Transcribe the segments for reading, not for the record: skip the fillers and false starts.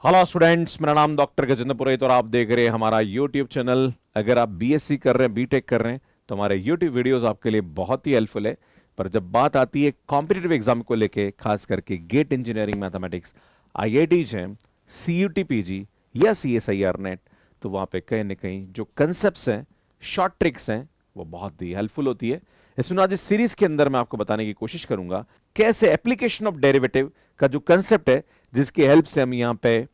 Hello students, मेरा नाम doctor Gajendra पुरोहित और आप देख रहे हैं हमारा यूट्यूब चैनल। अगर आप बीएससी कर रहे हैं, बीटेक कर रहे हैं, तो हमारे यूट्यूब वीडियोस आपके लिए बहुत ही हेल्पफुल है। पर जब बात आती है कॉम्पिटिटिव एग्जाम को लेके, खास करके GATE engineering mathematics, IIT JAM, CUET PG या सीएसआईआर नेट, तो वहाँ पे कहीं ना कहीं जो कंसेप्ट हैं, शॉर्ट ट्रिक्स हैं, वो बहुत ही हेल्पफुल होती है। इसमें आज इस सीरीज के अंदर मैं आपको बताने की कोशिश करूंगा कैसे एप्लीकेशन ऑफ डेरिवेटिव का जो कंसेप्ट है, जिसकी हेल्प से हम यहाँ पे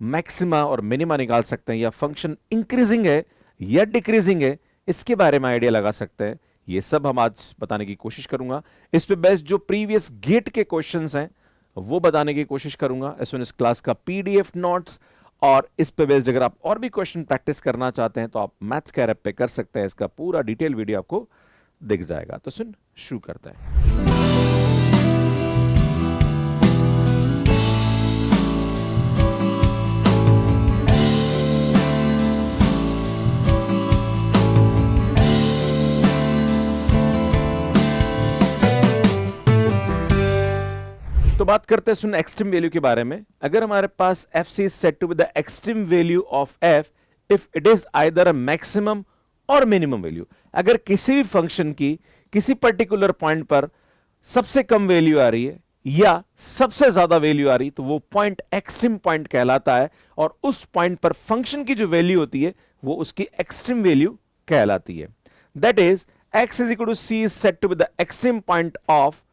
मैक्सिमा और मिनिमा निकाल सकते हैं, या फंक्शन इंक्रीजिंग है या डिक्रीजिंग है, इसके बारे में आइडिया लगा सकते हैं। ये सब हम आज बताने की कोशिश करूंगा। इस पे बेस्ड जो प्रीवियस गेट के क्वेश्चंस हैं वो बताने की कोशिश करूंगा। एज सुन इस क्लास का पीडीएफ नोट्स, और इस पे बेस्ड अगर आप और भी क्वेश्चन प्रैक्टिस करना चाहते हैं तो आप मैथ्स कैर ऐप पे कर सकते हैं। इसका पूरा डिटेल वीडियो आपको दिख जाएगा। तो सुन, शुरू करते हैं। तो बात करते हैं सुन एक्सट्रीम वैल्यू के बारे में। अगर हमारे पास F C is set to be the extreme value of F if it is either a maximum or minimum value, अगर किसी भी फंक्शन की किसी पर्टिकुलर पॉइंट पर सबसे कम वैल्यू आ रही है या सबसे ज्यादा वैल्यू आ रही, तो वो पॉइंट एक्सट्रीम पॉइंट कहलाता है। और उस पॉइंट पर फंक्शन की जो वैल्यू होती है वो उसकी एक्सट्रीम वैल्यू कहलाती है। That is x is equal to c is set to be the extreme point of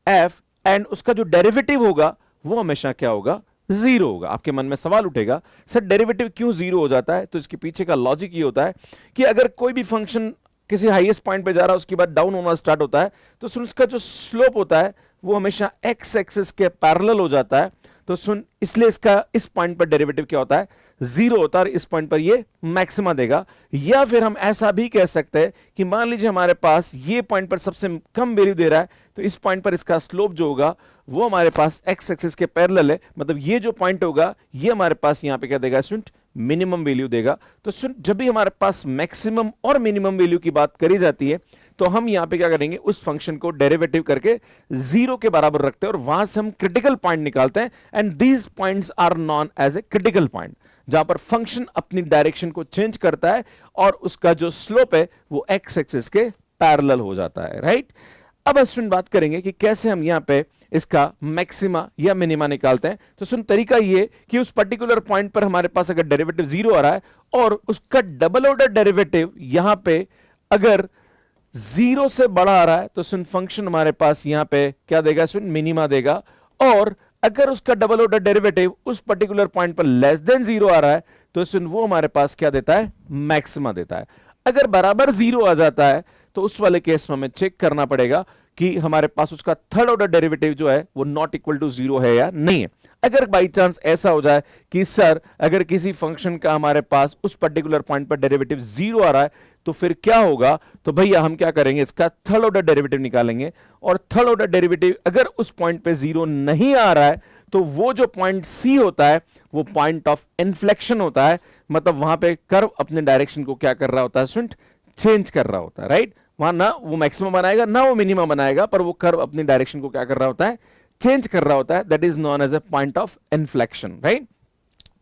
f, and उसका जो डेरिवेटिव होगा वो हमेशा क्या होगा? जीरो होगा। आपके मन में सवाल उठेगा, सर डेरिवेटिव क्यों जीरो हो जाता है? तो इसके पीछे का लॉजिक ये होता है कि अगर कोई भी फंक्शन किसी हाईएस्ट पॉइंट पे जा रहा है, उसके बाद डाउन होना स्टार्ट होता है, तो सुन उसका जो स्लोप होता है वो हमेशा एक्स एक्सिस के पैरेलल हो जाता है। तो सुन, इसलिए इसका इस पॉइंट पर डेरिवेटिव क्या होता है? जीरो होता है, और इस पॉइंट पर ये मैक्सिमा देगा। या फिर हम ऐसा भी कह सकते हैं कि मान लीजिए हमारे पास ये पॉइंट पर सबसे कम वैल्यू दे रहा है, तो इस पॉइंट पर इसका स्लोप जो होगा वो हमारे पास एक्स एक्सिस के पैरेलल है। मतलब ये जो पॉइंट होगा ये हमारे पास यहां पे क्या देगा स्टूडेंट? मिनिमम वैल्यू देगा। तो स्टूडेंट, जब भी हमारे पास मैक्सिमम और मिनिमम वैल्यू की बात करी जाती है, तो हम यहां पे क्या करेंगे? उस फंक्शन को डेरिवेटिव करके जीरो के बराबर रखते हैं और वहां से हम क्रिटिकल पॉइंट निकालते हैं। And these points are known as a critical point, जहां पर फंक्शन अपनी डायरेक्शन को चेंज करता है और उसका जो स्लोप है वो एक्स एक्सिस के पैरेलल हो जाता है। राइट? अब स्टूडेंट बात करेंगे कि कैसे हम यहां पे इसका मैक्सिमा या मिनिमा निकालते हैं। तो सुन, तरीका ये कि उस पर्टिकुलर पॉइंट पर हमारे पास अगर डेरिवेटिव जीरो आ रहा है और उसका डबल ऑर्डर डेरिवेटिव यहां पे अगर जीरो से बड़ा आ रहा है, तो सुन फंक्शन हमारे पास यहां पे क्या देगा? सुन, मिनिमा देगा। और अगर उसका डबल ऑर्डर डेरिवेटिव उस पर्टिकुलर पॉइंट पर लेस देन जीरो आ रहा है, तो सुन वो हमारे पास क्या देता है? मैक्सिमा देता है। अगर बराबर जीरो आ जाता है तो उस वाले केस में हमें चेक करना पड़ेगा कि हमारे पास उसका थर्ड ऑर्डर डेरिवेटिव जो है वो नॉट इक्वल टू जीरो है या नहीं है। अगर बाई चांस ऐसा हो जाए कि सर अगर किसी फंक्शन का हमारे पास उस पर्टिकुलर पॉइंट पर डेरिवेटिव जीरो आ रहा है, तो फिर क्या होगा? तो भैया हम क्या करेंगे? इसका थर्ड ऑर्डर डेरिवेटिव निकालेंगे। और थर्ड ऑर्डर डेरिवेटिव अगर उस पॉइंट पे जीरो नहीं आ रहा है, तो वो जो पॉइंट सी होता है वो पॉइंट ऑफ इन्फ्लेक्शन होता है। मतलब वहां पे कर्व अपने डायरेक्शन को क्या कर रहा होता है स्टूडेंट? चेंज कर रहा होता है। राइट? वहां ना वो मैक्सिमम बनाएगा ना वो मिनिमम बनाएगा, पर वो कर्व अपनी डायरेक्शन को क्या कर रहा होता है? चेंज कर रहा होता है। That is known as a point of inflection. Right?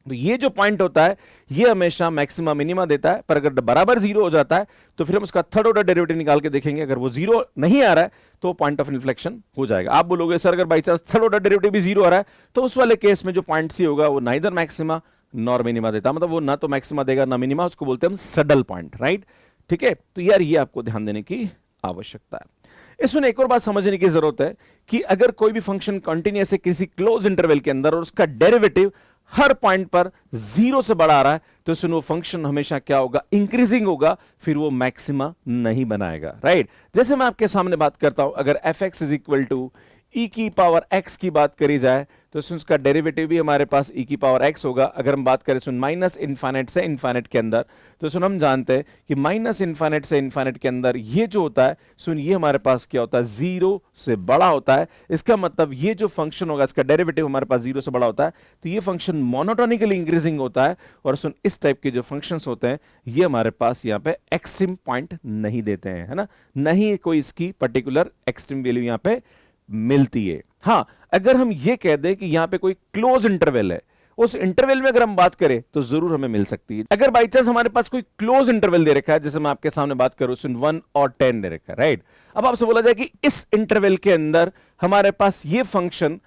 तो ये जो पॉइंट होता है ये हमेशा मैक्सिमा मिनिमा देता है। पर अगर बराबर जीरो हो जाता है तो फिर हम उसका थर्ड ऑर्डर डेरिवेटिव निकाल के देखेंगे। अगर वो जीरो नहीं आ रहा है तो पॉइंट ऑफ इन्फ्लेक्शन हो जाएगा। आप बोलोगे सर अगर by chance third order derivative भी जीरो आ रहा है, तो उस वाले केस में जो पॉइंट सी होगा वो नाइदर मैक्सिमा नॉर मिनिमा देता, मतलब वो ना तो मैक्सिमा देगा ना मिनिमा। उसको बोलते हैं हम सडल पॉइंट। राइट? ठीक है? तो यार ये आपको ध्यान देने की आवश्यकता है। इसमें एक और बात समझने की जरूरत है कि अगर कोई भी फंक्शन कंटिन्यूअस है किसी क्लोज इंटरवल के अंदर और उसका डेरिवेटिव हर पॉइंट पर जीरो से बड़ा आ रहा है, तो इसमें वो फंक्शन हमेशा क्या होगा? इंक्रीजिंग होगा, फिर वो मैक्सिमा नहीं बनाएगा। राइट? जैसे मैं आपके सामने बात करता हूं, अगर F x is equal to E की पावर एक्स की बात करी जाए, तो उसका डेरिवेटिव भी हमारे पास ई की पावर एक्स होगा। अगर हम बात करें सुन माइनस इनफाइनाइट से इनफाइनाइट के अंदर, तो सुन हम जानते हैं कि माइनस इनफाइनाइट से इनफाइनाइट के अंदर ये जो होता है सुन, ये हमारे पास क्या होता है? जीरो से बड़ा होता है। इसका मतलब ये जो फंक्शन होगा इसका डेरिवेटिव हमारे पास जीरो से बड़ा होता है, तो ये फंक्शन मोनोटोनिकली इंक्रीजिंग होता है। और सुन, इस टाइप के जो फंक्शंस होते हैं ये हमारे पास यहाँ पे एक्सट्रीम पॉइंट नहीं देते हैं, है ना? नहीं कोई इसकी पर्टिकुलर एक्सट्रीम वैल्यू यहाँ पे मिलती है। हां, अगर हम ये कह दें कि यहां पे कोई क्लोज इंटरवल है उस इंटरवल में अगर हम बात करें तो जरूर हमें मिल सकती है। अगर बाई चांस हमारे पास कोई क्लोज इंटरवल दे रखा है, जैसे मैं आपके सामने बात करूं 1 और 10 दे रखा है, राइट। अब आपसे बोला जाए कि इस इंटरवल के अंदर हमारे पास ये फंक्शन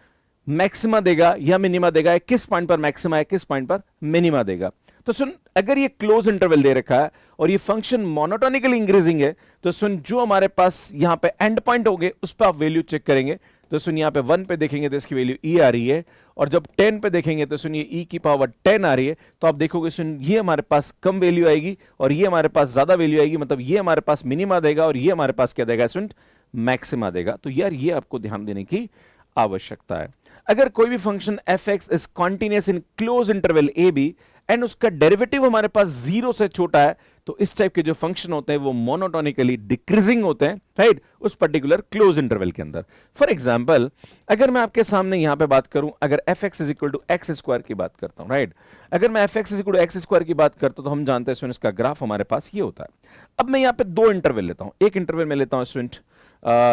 मैक्सिमा देगा या मिनिमा देगा, किस पॉइंट पर मैक्सिमा है, किस पॉइंट पर मिनिमा देगा। तो सुन, अगर ये क्लोज इंटरवल दे रखा है और ये फंक्शन मोनोटोनिकली इंक्रीजिंग है, तो सुन जो हमारे पास यहां पे एंड पॉइंट होंगे उस पर आप वैल्यू चेक करेंगे। तो सुन यहां पे 1 पे देखेंगे तो इसकी वैल्यू ई आ रही है, और जब 10 पे देखेंगे तो सुन ये ई की पावर 10 आ रही है। तो आप देखोगे सुन ये हमारे पास कम वैल्यू आएगी और ये हमारे पास ज्यादा वैल्यू आएगी, मतलब ये हमारे पास मिनिमा देगा और ये हमारे पास क्या देगा स्टूडेंट, मैक्सिमा देगा। तो यार ये आपको ध्यान देने की आवश्यकता है। अगर कोई भी function f x is continuous in closed interval a b and उसका डेरिवेटिव हमारे पास 0 से छोटा है, तो इस टाइप के जो फंक्शन होते हैं वो मोनोटोनिकली डिक्रीजिंग होते हैं, राइट, उस पर्टिकुलर क्लोज इंटरवल के अंदर। फॉर एग्जांपल अगर मैं आपके सामने यहां पे बात करूं, अगर F x is equal to x square की बात करता हूं, राइट, अगर मैं f x is equal to x square की बात करता हूं तो हम जानते हैं स्टूडेंट इसका ग्राफ हमारे पास ये होता है। अब मैं यहां पे दो इंटरवल लेता हूं, एक इंटरवल में लेता हूं स्टूडेंट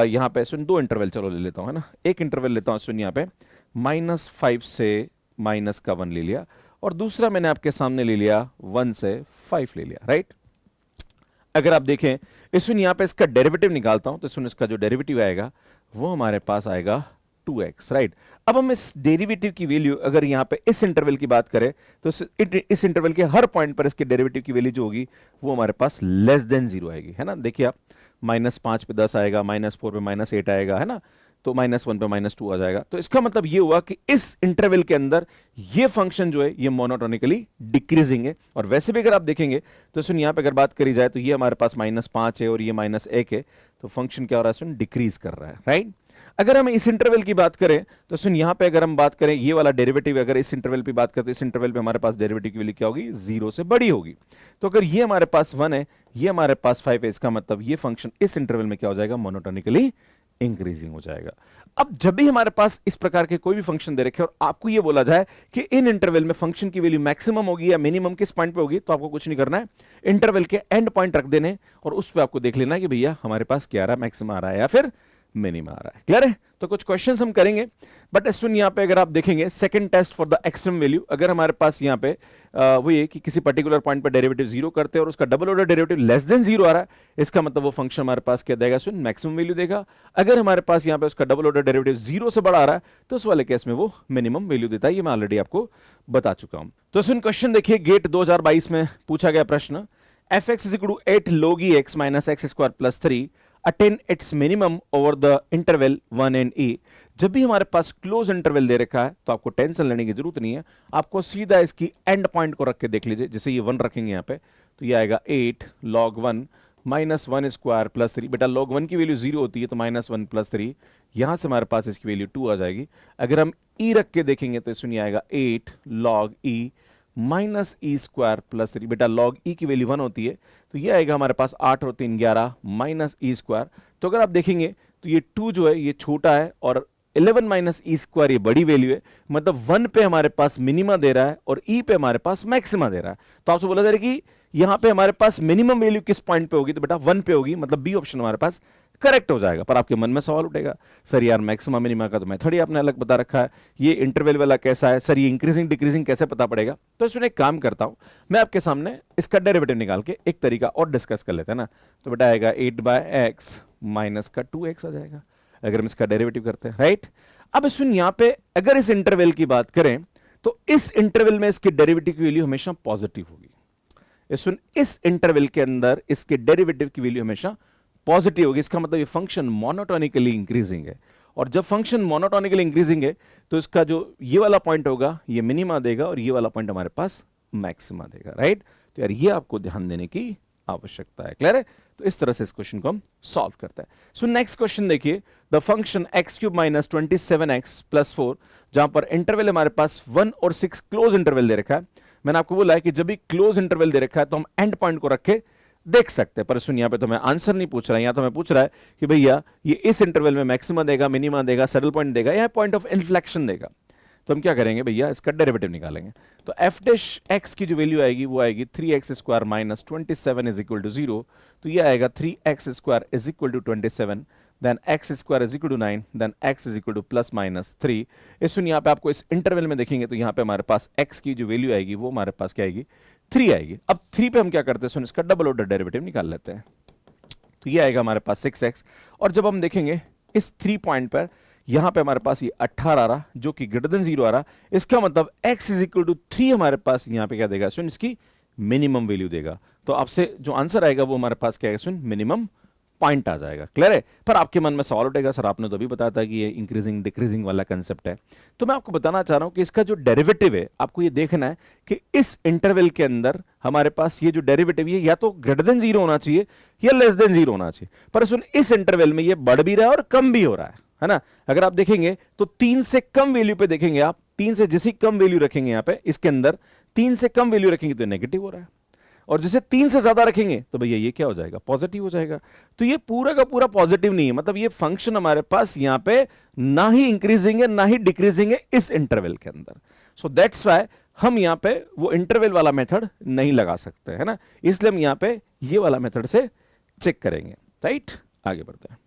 यहां पे स्टूडेंट दो इंटरवल चलो ले लेता हूं, है ना, एक इंटरवल लेता हूं स्टूडेंट यहां पे -5 से -1 ले लिया, और दूसरा मैंने आपके सामने ले लिया 1 से 5 ले लिया, राइट। अगर आप देखें इसमें यहां पे इसका डेरिवेटिव निकालता हूं तो इसमें इसका जो डेरिवेटिव आएगा वो हमारे पास आएगा 2x, राइट। अब हम इस डेरिवेटिव की वैल्यू अगर यहां पे इस इंटरवल की बात करें तो इस इंटरवल के हर पॉइंट पर इसके डेरिवेटिव की वैल्यू जो होगी वो हमारे पास लेस देन 0 आएगी, है ना। देखिए आप -5 पे 10 आएगा, -4 पे -8 आएगा, है ना, तो -1 पे -2 आ जाएगा। तो इसका मतलब ये हुआ कि इस इंटरवल के अंदर ये फंक्शन जो है ये मोनोटोनिकली डिक्रीजिंग है। और वैसे भी अगर आप देखेंगे तो सुन यहां पे अगर बात करी जाए तो ये हमारे पास -5 है और ये -1 है, तो फंक्शन क्या हो रहा है सुन, डिक्रीज कर रहा है, राइट। अगर हम इस इंटरवल की बात करें तो सुन यहां पे अगर हम बात करें ये वाला डेरिवेटिव, अगर इस इंटरवल पे बात करते हैं, इस इंटरवल पे हमारे पास डेरिवेटिव की वैल्यू क्या होगी, 0 से बड़ी होगी। तो अगर ये हमारे पास 1 है, ये हमारे पास 5 है, इसका मतलब ये फंक्शन इस इंटरवल में क्या हो जाएगा, मोनोटोनिकली इंक्रीजिंग हो जाएगा। अब जब भी हमारे पास इस प्रकार के कोई भी फंक्शन दे रखे और आपको ये बोला जाए कि इन इंटरवल में फंक्शन की वैल्यू मैक्सिमम होगी या मिनिमम किस पॉइंट पे होगी, तो आपको कुछ नहीं करना है, इंटरवल के एंड पॉइंट रख देने और उस पे आपको देख लेना है कि भैया हमारे पास क्या आ रहा है, मैक्सिमम आ रहा है या फिर मिनिमम आ रहा है। क्लियर है। तो कुछ क्वेश्चंस हम करेंगे, बट सुन यहां पे अगर आप देखेंगे second test for the extreme value, अगर हमारे पास यहां पे वो ये कि किसी पर्टिकुलर पॉइंट पर डेरिवेटिव 0 करते हैं और उसका double order derivative less than 0 आ रहा है, इसका मतलब वो फंक्शन हमारे पास क्या देगा सुन, मैक्सिमम वैल्यू देगा। अगर हमारे पास यहां पे उसका डबल ऑर्डर डेरिवेटिव 0 से बड़ा आ रहा है तो उस वाले केस में वो मिनिमम वैल्यू देता है। ये मैं ऑलरेडी आपको बता चुका हूं। तो सुन क्वेश्चन देखिए, गेट 2022 में पूछा गया प्रश्न, f x is equal to 8 log e x minus x square plus 3 attain its minimum over the interval 1 and e। जब भी हमारे पास क्लोज इंटरवल दे रखा है तो आपको टेंशन लेने की जरूरत नहीं है, आपको सीधा इसकी एंड पॉइंट को रख के देख लीजिए। जैसे ये 1 रखेंगे यहाँ पे तो ये आएगा 8 log 1 माइनस 1 स्क्वायर प्लस 3। बेटा log 1 की वैल्यू 0 होती है तो -1 प्लस 3, यहां से हमारे पास इसकी वैल्यू 2 आ जाएगी। अगर हम e रख के देखेंगे तो इसमें आएगा 8 log e minus E square plus 3। बेटा लॉग ई की वैल्यू 1 होती है तो ये आएगा हमारे पास 8 और 3 11 माइनस ई स्क्वायर। तो अगर आप देखेंगे तो ये 2 जो है ये छोटा है और 11 माइनस ई स्क्वायर ये बड़ी वैल्यू है, मतलब 1 पे हमारे पास मिनिमा दे रहा है और ई पे हमारे पास मैक्सिमा दे रहा है। तो आपसे बोला जा रहा है कि यहां पे हमारे पास मिनिमम वैल्यू किस पॉइंट पे होगी, तो बेटा 1 पे होगी, मतलब बी ऑप्शन हमारे पास करेक्ट हो जाएगा। पर आपके मन में सवाल उठेगा, सर यार मैक्सिमा मिनिमा का तो मेथड ही आपने अलग बता रखा है, ये इंटरवल वाला कैसा है, सर ये इंक्रीजिंग डिक्रीजिंग कैसे पता पड़ेगा। तो इसमें एक काम करता हूं, मैं आपके सामने इसका डेरिवेटिव निकाल के एक तरीका और डिस्कस कर लेते हैं ना। तो बेटा आएगा 8/x माइनस का 2x आ जाएगा अगर हम इसका डेरिवेटिव करते हैं, राइट। अब सुन यहां पे अगर इस इंटरवल की बात करें तो इस इंटरवल में इसकी डेरिवेटिव की वैल्यू हमेशा पॉजिटिव होगी। सुन इस इंटरवल के अंदर इसके डेरिवेटिव की वैल्यू हमेशा पॉजिटिव होगी। इसका मतलब ये फंक्शन मोनोटोनिकली इंक्रीजिंग है, और जब फंक्शन मोनोटोनिकली इंक्रीजिंग है तो इसका जो ये वाला पॉइंट होगा ये मिनिमा देगा और ये वाला पॉइंट हमारे पास मैक्सिमा देगा, राइट। तो यार ये आपको ध्यान देने की आवश्यकता है। क्लियर है। तो इस तरह से इस क्वेश्चन को हम सॉल्व करते हैं। सो नेक्स्ट क्वेश्चन देखिए, the function x cube minus 27x plus 4, जहां पर इंटरवल हमारे पास 1 और 6 क्लोज इंटरवल दे रखा है। मैंने आपको बोला है कि जब भी क्लोज इंटरवल दे रखा है तो हम एंड पॉइंट को रखे देख सकते हैं, पर सुन यहाँ पे तो मैं आंसर नहीं पूछ रहा, यहाँ तो मैं पूछ रहा है कि भैया ये इस इंटरवल में मैक्सिमा देगा, मिनिमा देगा, सैडल पॉइंट देगा या पॉइंट ऑफ इन्फ्लेक्शन देगा। तो हम क्या करेंगे भैया, इसका डेरिवेटिव निकालेंगे। तो एफ डैश एक्स की जो वैल्यू आएगी वो आएगी 3x square minus 27 is equal to 0। तो ये आएगा 3x square is equal to 27 then x square is equal to 9, then x is equal to plus minus 3। इस सुन यहाँ पे आपको इस इंटरवल में देखेंगे तो यहाँ पे हमारे पास x की जो वैल्यू आएगी वो हमारे पास क्या आएगी, 3 आएगी। अब 3 पे हम क्या करते हैं, सुन इसका डबल ऑर्डर डेरिवेटिव निकाल लेते हैं। तो ये आएगा हमारे पास 6x, और जब हम देखेंगे इस 3 पॉइंट पर यहां पे हमारे पास ये 18 आ रहा जो कि ग्रेटर देन 0 आ रहा, इसका मतलब x इज इक्वल टू 3 हमारे पास यहां पे क्या देगा, सुन इसकी मिनिमम वैल्यू देगा। तो आपसे जो आंसर आएगा वो हमारे पास क्या है, सुन मिनिमम पॉइंट आ जाएगा। क्लियर है? पर आपके मन में सवाल उठेगा, सर आपने तो अभी बताया था कि ये इंक्रीजिंग डिक्रीजिंग वाला कंसेप्ट है। तो मैं आपको बताना चाह रहा हूं कि इसका जो डेरिवेटिव है आपको ये देखना है कि इस इंटरवल के अंदर हमारे पास ये जो डेरिवेटिव है या तो ग्रेटर देन 0 होना चाहिए या लेस देन 0 होना चाहिए। पर सुन इस इंटरवल में ये बढ़ भी रहा है और कम भी हो रहा है ना। अगर आप देखेंगे तो 3 से कम वैल्यू पे देखेंगे आप, 3 से जिसी कम वैल्यू रखेंगे यहां पे इसके अंदर 3 से कम वैल्यू रखेंगे तो नेगेटिव हो रहा है, और जिसे 3 से ज्यादा रखेंगे तो भैया ये क्या हो जाएगा, पॉजिटिव हो जाएगा। तो ये पूरा का पूरा पॉजिटिव नहीं है, मतलब ये फंक्शन हमारे पास यहां पे ना ही इंक्रीजिंग है ना ही डिक्रीजिंग है इस इंटरवल के अंदर। सो दैट्स व्हाई हम यहां पे वो इंटरवल वाला मेथड नहीं लगा सकते, है ना। इसलिए हम यहां पे ये वाला मेथड से चेक करेंगे। राइट, आगे बढ़ते हैं।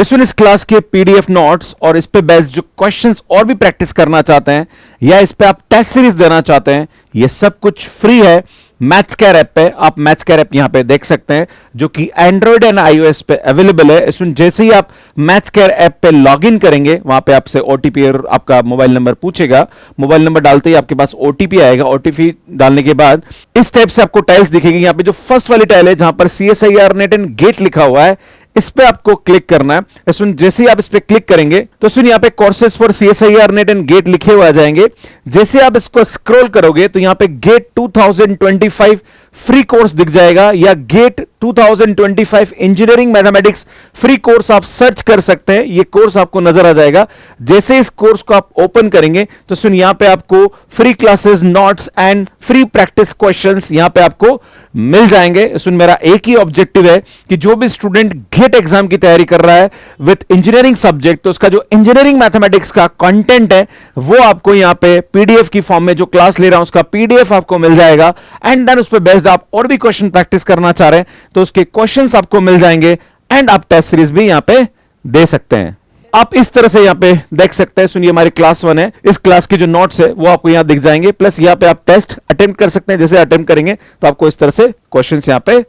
इस क्लास के पीडीएफ नोट्स और इस पे बेस्ड जो क्वेश्चंस और भी प्रैक्टिस करना चाहते हैं या इस पे आप टेस्ट सीरीज देना चाहते हैं, ये सब कुछ फ्री है मैथ्स केयर ऐप पे। आप मैथ्स केयर ऐप यहां पे देख सकते हैं जो कि एंड्रॉइड एंड आईओएस पे अवेलेबल है। इसमें जैसे ही आप मैथ्स केयर ऐप पे लॉगिन करेंगे वहां पे आपसे ओटीपी और आपका मोबाइल नंबर पूछेगा। मोबाइल नंबर डालते ही आपके पास ओटीपी आएगा। ओटीपी डालने के बाद इस टाइप से आपको टाइल्स दिखेगी। यहां पे जो फर्स्ट वाली टाइल है जहां पर CSIR नेट एंड गेट लिखा हुआ है, इस पे आपको क्लिक करना है। सुन जैसे ही आप इस पे क्लिक करेंगे तो सुन यहाँ पे courses for CSIR NET and GATE लिखे हुए आ जाएंगे। जैसे आप इसको स्क्रॉल करोगे तो यहाँ पे गेट 2025 फ्री कोर्स दिख जाएगा, या GATE 2025 engineering mathematics free course आप सर्च कर सकते हैं, ये कोर्स आपको नजर आ जाएगा। जैसे इस कोर्स को आप ओपन करेंगे तो सुन यहाँ पे आपको free classes, notes and free practice questions यहाँ पे आपको मिल जाएंगे। सुन मेरा एक ही ऑब्जेक्टिव है कि जो भी स्टूडेंट गेट एग्जाम की तैयारी कर रहा है विद इंजीनियरिंग सब्जेक्ट, तो उसका जो इंजीनियरिंग मैथमेटिक्स का कंटेंट है वो आपको यहाँ पे पीडीएफ की फॉर्म में जो क्लास ले रहा हूं उसका पीडीएफ आपको मिल जाएगा। एंड देन उस पर बेस्ड आप और भी क्वेश्चन प्रैक्टिस करना चाह रहे हैं तो उसके क्वेश्चंस आपको मिल जाएंगे एंड आप टेस्ट सीरीज भी यहां पे दे सकते हैं। आप इस तरह से यहां पे देख सकते हैं। सुनिए हमारी क्लास 1 है, इस क्लास के जो नोट्स है वो आपको यहां दिख जाएंगे, प्लस यहां पे आप टेस्ट अटेम्प्ट कर सकते हैं। जैसे अटेम्प्ट करेंगे तो आपको इस तरह से क्वेश्चंस यहां पे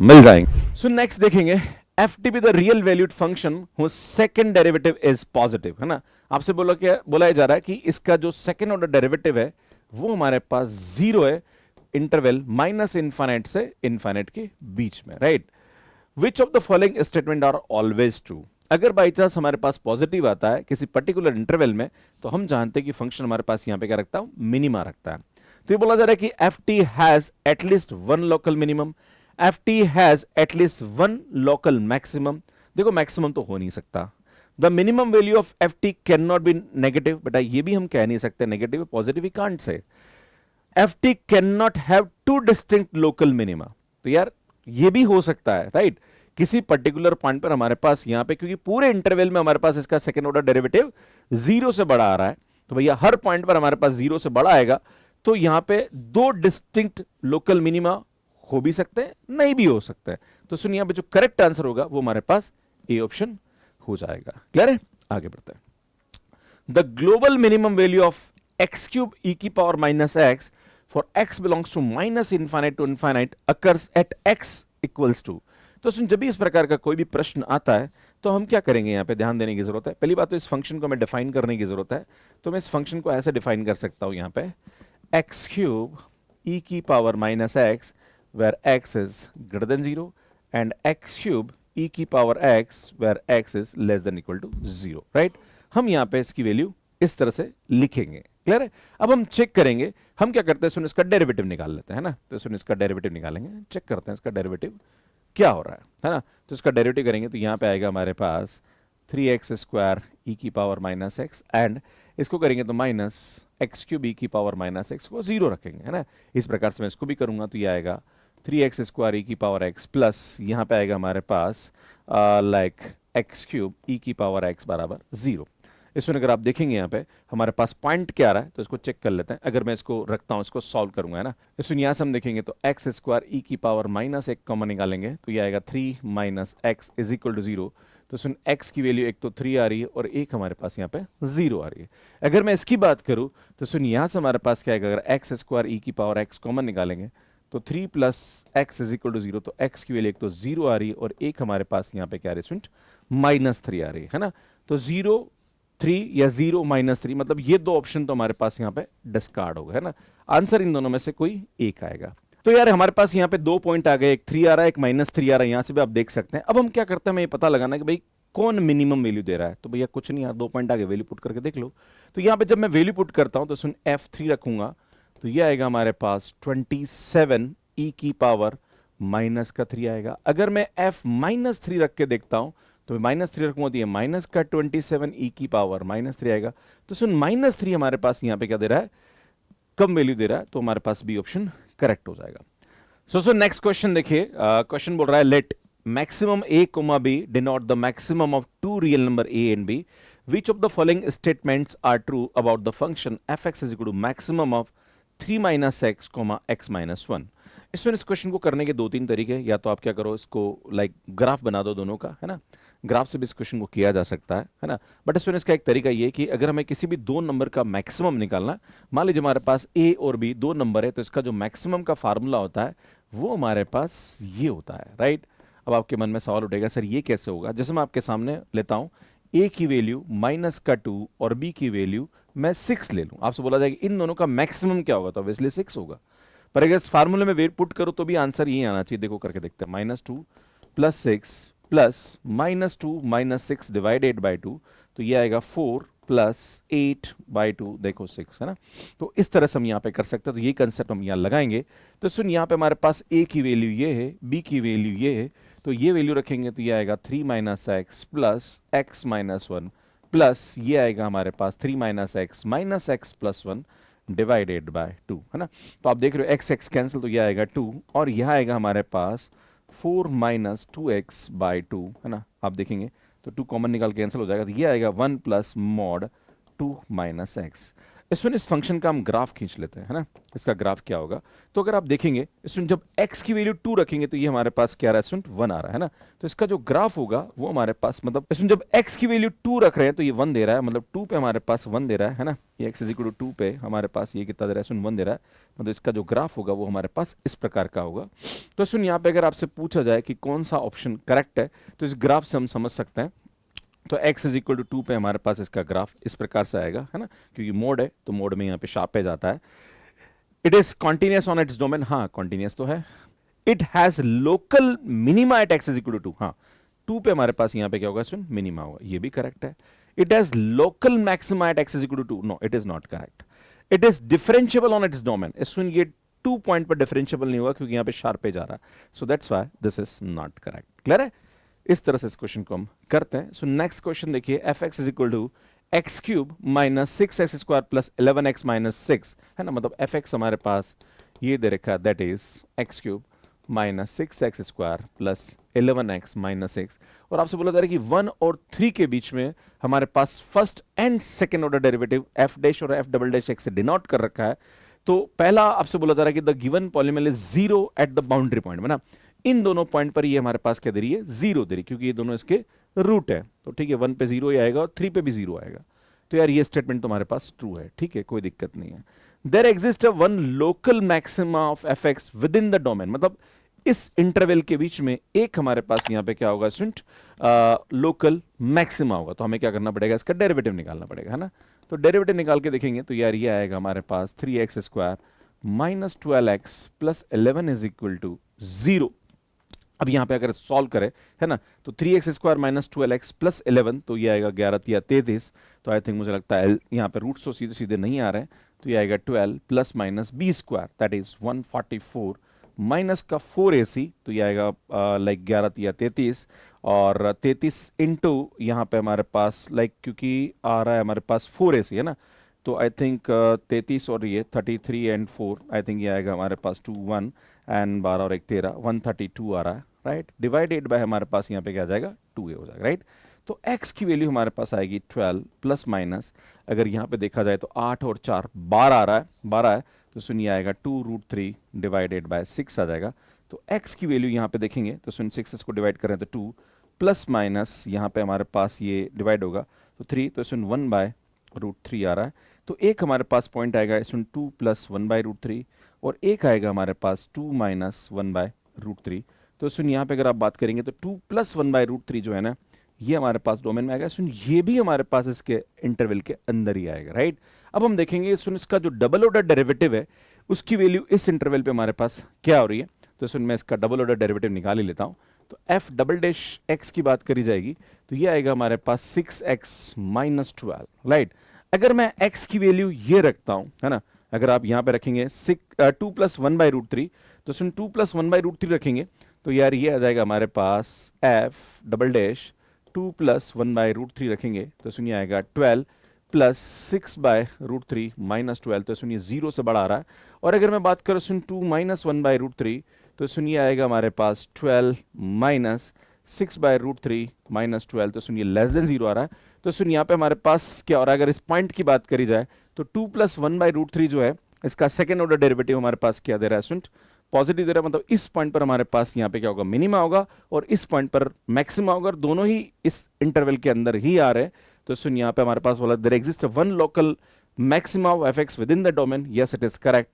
मिल जाएंगे। सो नेक्स्ट देखेंगे FT be the real valued function whose second derivative is positive, है ना। आपसे बोला जा रहा है कि इसका जो सेकंड ऑर्डर डेरिवेटिव है वो हमारे पास 0 है इंटरवल माइनस इनफाइनाइट से इनफाइनाइट के बीच में। Right, which of the following statement are always true. अगर बाई चांस हमारे पास पॉजिटिव आता है किसी पर्टिकुलर इंटरवल में तो हम जानते हैं कि फंक्शन हमारे पास यहां पे क्या रखता है, मिनिमा रखता है। तो ये बोला जा रहा है कि FT has at least one local minimum, FT has at least one local maximum. देखो मैक्सिमम तो हो नहीं सकता। The minimum value of FT can not be negative, बेटा ये भी हम कह नहीं सकते negative positive he can't say. FT can not have two distinct local minima, तो यार ये भी हो सकता है। राइट, किसी पर्टिकुलर पॉइंट पर हमारे पास यहां पे, क्योंकि पूरे इंटरवल में हमारे पास इसका सेकंड ऑर्डर डेरिवेटिव 0 से बड़ा आ रहा है, तो भैया हर पॉइंट पर हमारे पास 0 से बड़ा आएगा, तो यहां पे दो डिस्टिंक्ट लोकल मिनिमा हो भी सकते हैं, नहीं भी हो सकते हैं। तो सुनिए यहां पे जो करेक्ट आंसर होगा वो हमारे पास ए ऑप्शन हो जाएगा। क्लियर है, आगे बढ़ते हैं। The global minimum value of x cube e की power minus x for x belongs to minus infinite to infinite occurs at x equals two. तो सुन जब भी इस प्रकार का कोई भी प्रश्न आता है तो हम क्या करेंगे, यहां पे ध्यान देने की जरूरत है। पहली बात तो इस फंक्शन को हमें डिफाइन करने की जरूरत है। तो मैं इस फंक्शन को ऐसे डिफाइन कर सकता हूं, यहां पे x क्यूब e की power minus x where x is greater than 0 and x cube e की power x where x is less than equal to 0। Right, हम यहां पे इसकी वैल्यू इस तरह से लिखेंगे। क्लियर है, अब हम चेक करेंगे। हम क्या करते हैं, सुन इसका डेरिवेटिव निकाल लेते हैं ना। तो सुन इसका डेरिवेटिव निकालेंगे, चेक करते हैं इसका डेरिवेटिव क्या हो रहा है ना। तो इसका डेरिवेटिव करेंगे तो यहां पे आएगा हमारे पास 3x स्क्वायर ई की पावर माइनस एक्स, एंड इसको करेंगे तो माइनस एक्स क्यूब ई की पावर माइनस एक्स को 0 रखेंगे, है ना। इस प्रकार से मैं इसको भी करूंगा तो ये आएगा 3x स्क्वायर ई की पावर एक्स प्लस यहाँ पे आएगा हमारे पास लाइक एक्स क्यूब ई की पावर एक्स बराबर 0। इसमें अगर आप देखेंगे यहाँ पे हमारे पास पॉइंट क्या आ रहा है तो इसको चेक कर लेते हैं। अगर मैं इसको रखता हूँ, इसको सॉल्व करूंगा, है ना। इसमें यहाँ से हम देखेंगे तो एक्स स्क्वायर ई की पावर माइनस एक कॉमन निकालेंगे तो ये आएगा 3 minus x is equal to 0। तो सुन x की वैल्यू एक तो 3 आ रही है और एक हमारे पास यहाँ पे 0 आ रही है। अगर मैं इसकी बात करूँ तो सुन यहाँ से हमारे पास क्या है, अगर एक्स स्क्वायर ई की पावर x कॉमन निकालेंगे तो 3 plus x is equal to 0, तो x की वैल्यू एक तो 0 आ रही है और एक हमारे पास यहाँ पे क्या आ रही है स्टूडेंट -3 आ रही है ना। तो 0 3 या 0 -3, मतलब ये दो ऑप्शन तो हमारे पास यहाँ पे डिस्कार्ड हो गए है ना। आंसर इन दोनों में से कोई एक आएगा। तो यार हमारे पास यहाँ पे 2 पॉइंट आ गए, एक 3 आ रहा है, एक -3 आ रहा है, यहाँ से भी आप देख सकते हैं। अब हम क्या करते हैं, हमें ये पता लगाना कि भाई कौन मिनिमम वैल्यू दे रहा है। तो भैया कुछ नहीं यार, 2 पॉइंट आ गए, वैल्यू पुट करके देख लो। तो यहाँ पे जब मैं वैल्यू पुट करता हूँ तो सुन F3 रखूंगा तो ये आएगा हमारे पास 27 e की पावर -3 आएगा। अगर मैं F-3 रख के देखता हूं तो -3 रखूंगा तो ये -27 e की पावर -3 आएगा। तो सुन -3 हमारे पास यहाँ पे क्या दे रहा है, कम वैल्यू दे रहा है, तो हमारे पास बी ऑप्शन करेक्ट हो जाएगा। सो नेक्स्ट क्वेश्चन देखिए, क्वेश्चन बोल रहा है let maximum a, b denote the maximum of two real number a and b, which of the following statements are true about the function fx is equal to maximum of 3 minus x, x minus 1। इस question को करने के 2-3 तरीके, या तो आप क्या करो, इसको लाइक ग्राफ बना दो दोनों का, है ना। ग्राफ से भी इस क्वेश्चन को किया जा सकता है ना। बट इसका एक तरीका ये कि अगर हमें किसी भी दो नंबर का मैक्सिमम निकालना, मान लीजिए हमारे पास a और b दो नंबर है, तो इसका जो मैक्सिमम का फार्मूला होता है वो हमारे पास ये होता है, राइट। अब आपके मन में सवाल उठेगा सर ये कैसे होगा। जैसे मैं आपके सामने लेता हूं a की वैल्यू -2 और b की वैल्यू मैं 6 ले लूं, आपसे बोला जाएगा इन दोनों का मैक्सिमम क्या होगा, तो ऑब्वियसली 6 होगा। पर अगर इस फार्मूले में वेट पुट करो तो भी आंसर यही आना चाहिए। देखो करके देखते हैं, -2 + 6 प्लस -2 - 6 डिवाइडेड बाई 2, तो ये आएगा 4 + 8/2, देखो 6 है ना। तो इस तरह से हम यहाँ पे कर सकते हैं। तो ये कंसेप्ट हम यहाँ लगाएंगे। तो सुन यहाँ पे हमारे पास a की वैल्यू ये है, b की वैल्यू ये है, तो ये वैल्यू रखेंगे तो ये आएगा 3 - x प्लस x - 1 प्लस ये आएगा हमारे पास 3 - x - x + 1 डिवाइडेड बाय 2, है ना। तो आप देख रहे हो x कैंसिल, तो ये आएगा 2 और यह आएगा हमारे पास 4 - 2x/2, है ना। आप देखेंगे तो 2 कॉमन निकाल के कैंसिल हो जाएगा, तो ये आएगा 1 + mod 2 - x। इस फंक्शन का हम ग्राफ खींच लेते हैं, है ना। इसका ग्राफ क्या होगा, तो अगर आप देखेंगे जब x की वैल्यू 2 रखेंगे तो ये हमारे पास क्या आ रहा है, 1 आ रहा है ना। तो इसका जो ग्राफ होगा वो हमारे पास, मतलब जब x की वैल्यू 2 रख रहे हैं तो ये 1 दे रहा है, मतलब 2 पे हमारे पास 1 दे रहा है ना। ये x = 2 पे हमारे पास ये कितना दे रहा है, 1 दे रहा है। मतलब इसका जो ग्राफ होगा वो हमारे पास इस प्रकार का होगा। तो यहाँ पे अगर आपसे पूछा जाए कि कौन सा ऑप्शन करेक्ट है, तो इस ग्राफ से हम समझ सकते हैं। तो x = 2 पे हमारे पास इसका ग्राफ इस प्रकार से आएगा, है ना। क्योंकि मोड है तो मोड में यहाँ पे शार्प पे जाता है। It is continuous on its domain, हाँ कॉन्टिन्यूस तो है। It has local minima at x = 2, हाँ 2 पे हमारे पास यहाँ पे क्या होगा, सुन मिनिमा होगा, ये भी करेक्ट है। It has local maxima at x = 2, no it is not correct. It is differentiable on its domain, सुन ये 2 पॉइंट पर डिफरेंशिएबल नहीं हुआ क्योंकि यहाँ पे शार्प पे जा रहा है। So that's why this is not correct. Clear है। इस तरह से इस क्वेश्चन को हम करते हैं। सो नेक्स्ट क्वेश्चन देखिए, fx = x³ - 6x² + 11x - 6, है ना। मतलब fx हमारे पास ये दे रखा है, that is x³ - 6x² + 11x - 6। और आपसे बोला जा रहा है कि 1 और 3 के बीच में हमारे पास first and second order derivative f' और f" से डिनोट कर रखा है। तो पहला आपसे बोला जा रहा है कि the given polynomial is 0 at the boundary point, है ना। इन दोनों पॉइंट पर ये हमारे पास क्या दे रही है, 0 दे रही, क्योंकि ये दोनों इसके रूट है। तो ठीक है, 1 पे 0 ही आएगा और 3 पे भी 0 आएगा। तो यार ये स्टेटमेंट तुम्हारे पास ट्रू है, ठीक है, कोई दिक्कत नहीं है। There exist one local maxima of fx with in the domain, मतलब इस इंटरवल के बीच में एक हमारे पास यहाँ पे क्या होगा स्टूडेंट, लोकल मैक्सिमा होगा। तो हमें क्या करना पड़ेगा, इसका डेरिवेटिव निकालना पड़ेगा, है ना। तो डेरिवेटिव निकाल के देखेंगे तो यार ये आएगा हमारे पास 3x² - 12x + 11 = 0। अब यहाँ पे अगर सॉल्व करें, है ना, तो 3x² - 12x + 11, तो ये आएगा 11 × 33। तो आई थिंक मुझे लगता है यहाँ पे रूट्स तो सीधे सीधे नहीं आ रहे हैं, तो ये आएगा 12 ± b², दैट इज 144 माइनस का 4ac, तो ये आएगा लाइक 11 × 33 और 33 इंटू यहाँ पे हमारे पास लाइक क्योंकि आ रहा है हमारे पास 4ac, है ना। तो आई थिंक 33 और ये 33 एंड 4, आई थिंक ये आएगा हमारे पास 2 1 एंड 12 और 1 13, 132 आ रहा है, राइट। डिवाइडेड बाय हमारे पास यहाँ पे क्या आ जाएगा, 2a हो जाएगा, राइट। तो x की वैल्यू हमारे पास आएगी 12 प्लस माइनस, अगर यहाँ पे देखा जाए तो 8 और 4 12 आ रहा है, 12 है, तो सुनिए आएगा 2√3 डिवाइडेड बाय 6 आ जाएगा। तो x की वैल्यू यहाँ पे देखेंगे तो सुन 6 को डिवाइड करें तो 2, प्लस माइनस यहाँ पे हमारे पास ये डिवाइड होगा तो 3, तो इसमें 1/√3 आ रहा है। तो एक हमारे पास पॉइंट आएगा इसमें 2 + 1/√3 और एक आएगा हमारे पास 2 - 1/√3। तो सुन यहाँ पे अगर आप बात करेंगे तो 2 + 1/√3 जो है ना ये हमारे पास डोमेन में आएगा। सुन ये भी हमारे पास इसके इंटरवल के अंदर ही आएगा, राइट। अब हम देखेंगे सुन इसका जो डबल ऑर्डर डेरिवेटिव है उसकी वैल्यू इस इंटरवल पे हमारे पास क्या हो रही है। तो सुन मैं इसका डबल ऑर्डर डेरिवेटिव निकाल ही लेता हूँ। तो f डबल डैश x की बात करी जाएगी तो ये आएगा हमारे पास 6x - 12, राइट। अगर मैं x की वैल्यू ये रखता हूँ, है ना, अगर आप यहाँ पे रखेंगे 2 + 1/√3 तो सुन 2 + 1/√3 रखेंगे तो यार ये आ जाएगा हमारे पास f डबल डैश 2 + 1/√3 रखेंगे तो सुनिए आएगा 12 + 6/√3 - 12। तो सुनिए 0 से बड़ा आ रहा है। और अगर मैं बात करूँ सुन 2 - 1/√3 तो सुनिए आएगा हमारे पास 12 - 6/√3 - 12। तो सुनिए लेस देन 0 आ रहा है। तो सुनिए यहाँ पे हमारे पास क्या हो रहा है, अगर इस पॉइंट की बात करी जाए तो 2 + 1/√3 जो है इसका सेकेंड ऑर्डर डेरिवेटिव हमारे पास क्या दे रहा है स्टूडेंट, पॉजिटिव दे रहा है। मतलब इस पॉइंट पर हमारे पास यहाँ पे क्या होगा, मिनिमा होगा और इस पॉइंट पर मैक्सिमा होगा और दोनों ही इस इंटरवल के अंदर ही आ रहे हैं। तो सुन यहाँ पे हमारे पास बोला there exist one local maxima of एफ(x) with in the domain. Yes it is correct.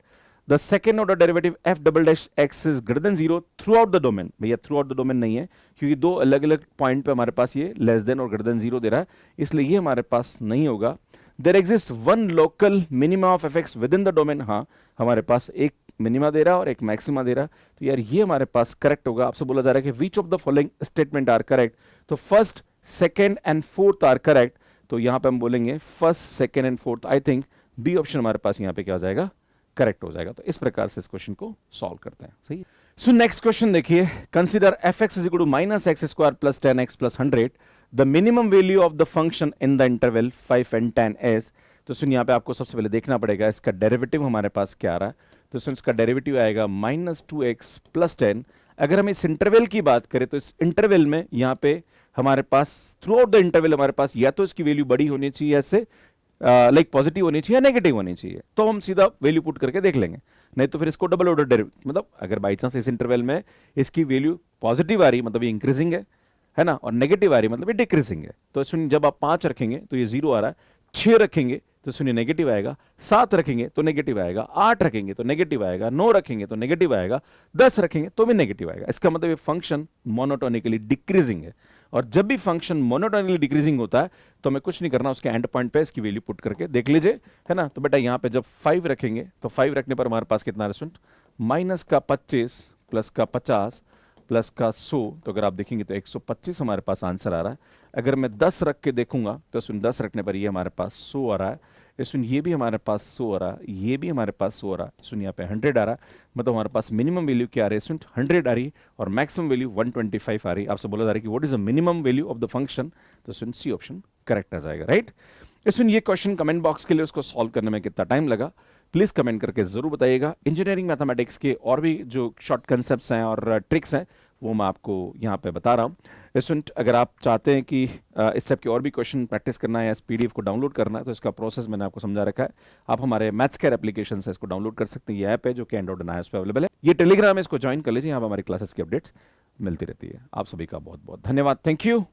The second order derivative f double dash x is greater than 0 throughout the domain. भैया थ्रू आउट द डोमेन नहीं है क्योंकि दो अलग अलग point पे हमारे पास ये लेस देन और ग्रेटर देन 0 दे रहा है, इसलिए ये हमारे पास नहीं होगा। There exist one local minima of एफ(x) विद इन द डोमेन। हाँ हमारे पास एक मिनिमा दे रहा है और एक मैक्सिमा दे रहा है, तो यार ये हमारे पास करेक्ट होगा। आपसे बोला जा रहा है कि which of the following statement are correct. तो first, second and fourth are correct. तो यहां पे हम बोलेंगे first, second and fourth. I think B option हमारे पास यहाँ पे क्या हो जाएगा, करेक्ट हो जाएगा। तो इस प्रकार से इस क्वेश्चन को सॉल्व करते हैं, सही है। सो नेक्स्ट क्वेश्चन देखिए, consider f(x) = -x² + 10x + 100 the minimum value of the function in the interval 5 and 10 is। तो सुन यहाँ पे आपको सबसे पहले देखना पड़ेगा इसका डेरिवेटिव हमारे पास क्या आ रहा है। तो सुन इसका डेरिवेटिव आएगा -2x + 10। अगर हम इस इंटरवल की बात करें तो इस इंटरवल में यहाँ पे हमारे pass through out the interval हमारे पास या तो इसकी वैल्यू बड़ी होनी चाहिए ऐसे लाइक पॉजिटिव होनी चाहिए या नेगेटिव होनी चाहिए, तो हम सीधा वैल्यू पुट करके देख लेंगे। नहीं तो फिर इसको डबल ऑर्डर डेरिवेटिव, मतलब अगर बाई चांस इस इंटरवल में इसकी वैल्यू पॉजिटिव आ रही मतलब ये इंक्रीजिंग है ना, और नेगेटिव आ रही मतलब ये डिक्रीजिंग है। तो सुनिए जब आप 5 रखेंगे तो ये 0 आ रहा है, 6 रखेंगे तो सुनिए नेगेटिव आएगा, 7 रखेंगे तो नेगेटिव आएगा, 8 रखेंगे तो नेगेटिव आएगा, 9 रखेंगे तो नेगेटिव आएगा, 10 रखेंगे तो भी नेगेटिव आएगा। इसका मतलब ये फंक्शन मोनोटोनिकली डिक्रीजिंग है। और जब भी फंक्शन मोनोटोनिकली डिक्रीजिंग होता है तो हमें कुछ नहीं करना, उसके एंड पॉइंट पे इसकी वैल्यू पुट करके देख लीजिए, है ना। तो बेटा यहाँ पे जब 5 रखेंगे तो 5 रखने पर हमारे पास कितना रेस्टोरेंट, -25 + 50 + 100। तो अगर आप देखेंगे तो 125 हमारे पास आंसर आ रहा है। अगर मैं 10 रख के देखूंगा तो सुन 10 रखने पर ये हमारे पास 100 आ रहा है। सुन ये भी हमारे पास 100 आ रहा है, ये भी हमारे पास 100 आ रहा है। सुन यहाँ पे 100 आ रहा है, मतलब हमारे पास मिनिमम वैल्यू क्या आ रही है सुन 100 आ रही है और मैक्सिमम वैल्यू 125 आ रही है। आपसे बोला जा रहा है कि what is the minimum value of the function. तो सुन सी ऑप्शन करेक्ट आ जाएगा, राइट। सुन ये क्वेश्चन कमेंट बॉक्स के लिए उसको सॉल्व करने में कितना टाइम लगा प्लीज कमेंट करके जरूर बताइएगा। इंजीनियरिंग मैथमेटिक्स के और भी जो शॉर्ट कंसेप्ट्स हैं और ट्रिक्स हैं वो मैं आपको यहाँ पे बता रहा हूँ। स्टूडेंट अगर आप चाहते हैं कि इस टाइप के और भी क्वेश्चन प्रैक्टिस करना है या इस PDF को डाउनलोड करना है तो इसका प्रोसेस मैंने आपको समझा रखा है। आप हमारे मैथ्सकेयर एप्लीकेशन से इसको डाउनलोड कर सकते हैं। ये ऐप है जो कि एंड्रॉइड और iOS पे अवेलेबल है। ये टेलीग्राम है, इसको ज्वाइन कर लीजिए, यहाँ पर हमारी क्लासेस की अपडेट्स मिलती रहती है। आप सभी का बहुत बहुत धन्यवाद। Thank you.